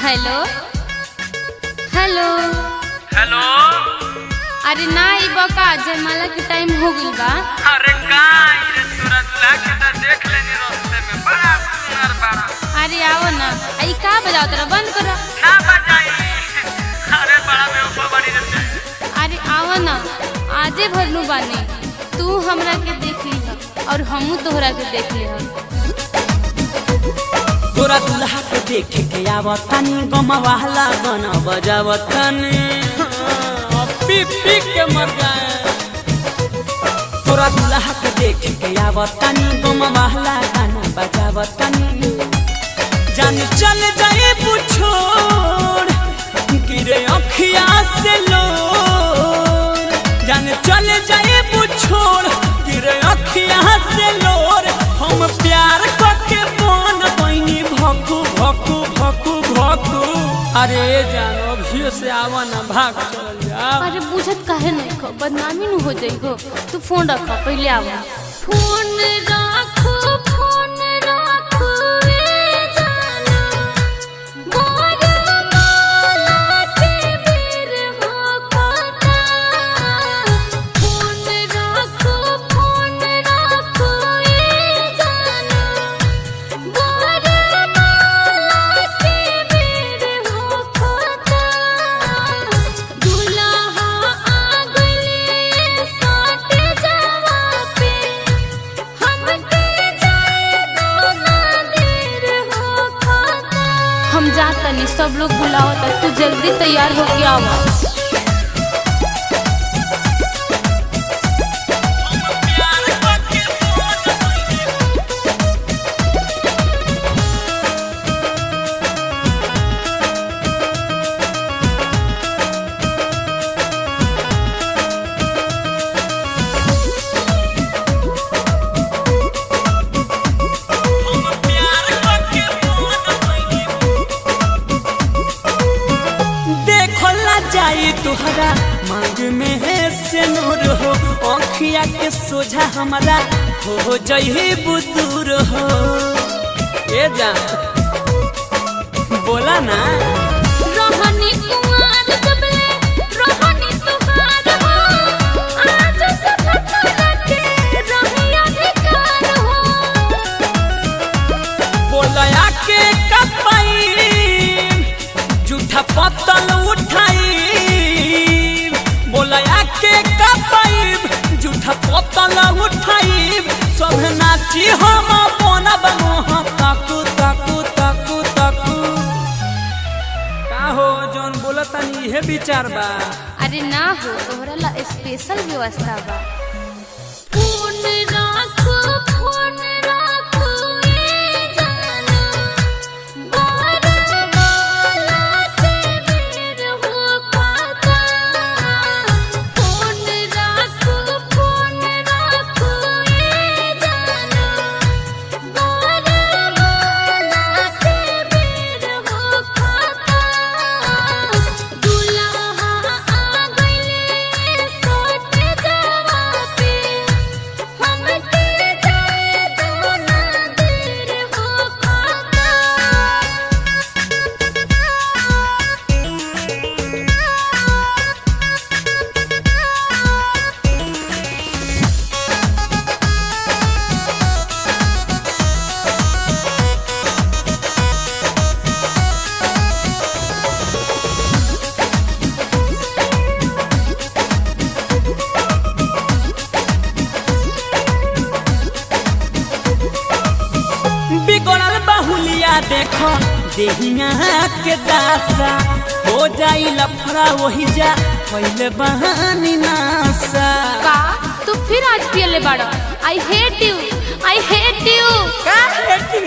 Hello hello hello. अरे ना ई बका जयमाला के टाइम हो गइल बा। अरे का रे तोरा दूल्हा के त देख लेनी रास्ते में बड़ा सुंदर बाड़ा। अरे आओ ना ई का बजाओ तेरा बंद करो ना बजाई। अरे बड़ा बेवफा बड़ी रे। अरे आओ ना आजे भरनु बानी तू हमरा के देख ली और हमू तोहरा के देख ली तोरा दूल्हा के देखे के आवतनी गमवाहला गाना बजावतनी पी पी के मर जाए। तोरा दूल्हा के देखे के आवतनी गमवाहला गाना बजावतनी जान चल जाए पुछोड़ गिरे अखिया से लो जान चल जाए पुछोड़ गिरे अखिया से लोर हम प्यार करके मन बनी भकू भकू भकू भकू। अरे जानो भी से आवा ना भाग चल जा। अरे बुझत काहे नहीं खो बदनामी न हो जाइगो तू फोन रख पहले आवा फोन रखो फोन रखो ए जाना मोर माला के बेर हो पता फोन रखो ए जाना मोर माला के बेर हो पता दूल्हा आ गइले साथ जावा पे हमके जाए तो ना देर हो खाता। हम जातनी सब लोग बुलावत तू जल्दी तैयार होके आवा। प्यार करके देखला जाई तुहरा मांग में है से नूर हो आँखिया के सोझा हमारा हो जही बुदूर हो। ए जा बोला ना रोहनी कुमार जबले रोहनी तुहार हो आज सफर के रही अधिकार हो। बोलया के कपाई झूठा पतल उठाई बोलया के कपाई झूठा पतल उठाई सब नाची हम बनब मोह ताकू ताकू ताकू ताकू। का हो जौन बोलतनी इहे विचार बा। अरे ना हो तोहरा ला स्पेशल व्यवस्था बा। फोन रखो ए जाना मोर माला के बेर हो पता फोन रखो ए जाना मोर माला के बेर हो पता दूल्हा आ गइले सोच जावा पे हमके जाए तो ना देर हो खाता। बिगड़ल बहुलिया देखो देहिया के दासा हो जाई लफड़ा वही जा पहले बहानी नासा। का तू फिर आज पियले बाड़ा आई हेट यू का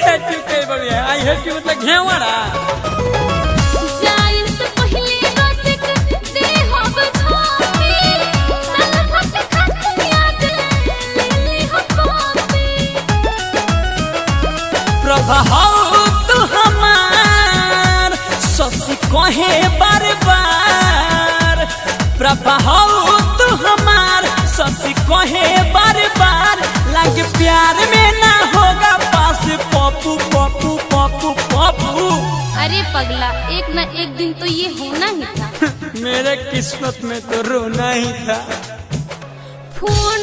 हेटी के बढ़िया आई हेटी मतलब घेवड़ा। जाइन से पहले रसिक दे हो बधाई सलफत खत याद ले हो कॉपी। प्रभा हो तू हमार ससी कहे बार बार प्रभा हो तू हमार ससी कहे बार बार लागे प्यार में ना होगा पास पप्पू पप्पू पप्पू पप्पू। अरे पगला, एक न एक दिन तो ये होना ही था। मेरे किस्मत में तो रोना ही था। फोन